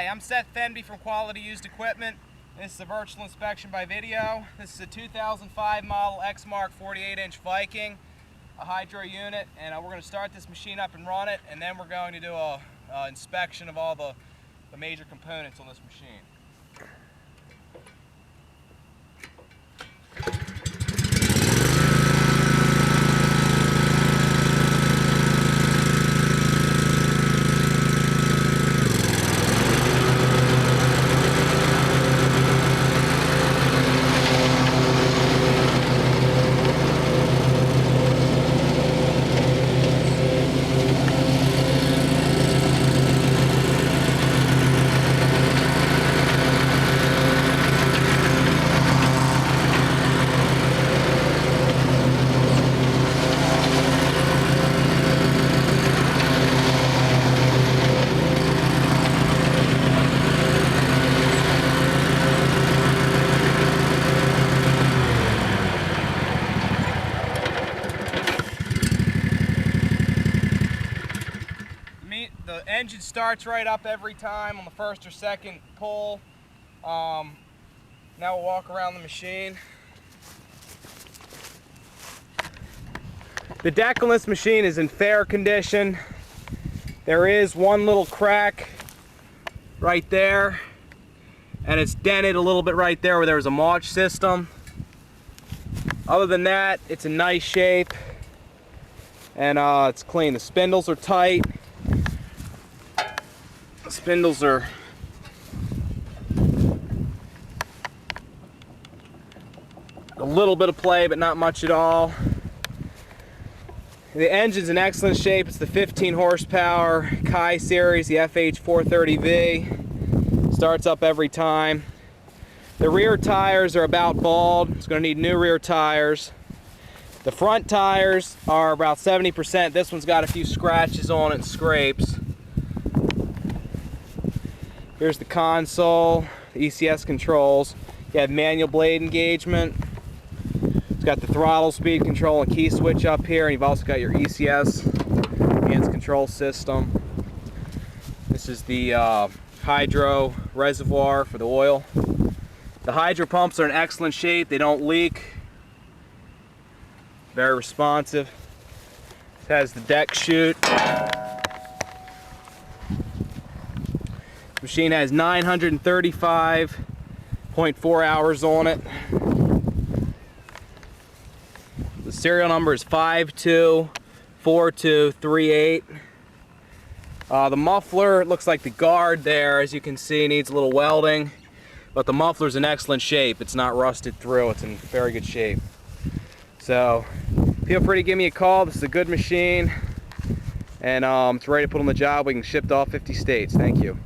Hi, I'm Seth Fenby from Quality Used Equipment. This is a virtual inspection by video. This is a 2005 model Exmark 48-inch Viking, a hydro unit, and we're going to start this machine up and run it, and then we're going to do a inspection of all the major components on this machine. The engine starts right up every time on the first or second pull. Now we'll walk around the machine. The deck on this machine is in fair condition. There is one little crack right there, and it's dented a little bit right there where there was a mulch system. Other than that, it's in nice shape, and it's clean. The spindles are tight. The spindles are a little bit of play, but not much at all. The engine's in excellent shape. It's the 15 horsepower Kai series, the FH430V. Starts up every time. The rear tires are about bald. It's going to need new rear tires. The front tires are about 70%. This one's got a few scratches on it and scrapes. Here's the console, the ECS controls. You have manual blade engagement. It's got the throttle speed control and key switch up here, and you've also got your ECS hands control system. This is the hydro reservoir for the oil. The hydro pumps are in excellent shape. They don't leak. Very responsive. It has the deck chute. The machine has 935.4 hours on it. The serial number is 524238. The muffler, it looks like the guard there, as you can see, needs a little welding, but the muffler's in excellent shape. It's not rusted through. It's in very good shape. So feel free to give me a call. This is a good machine, and it's ready to put on the job. We can ship to all 50 states. Thank you.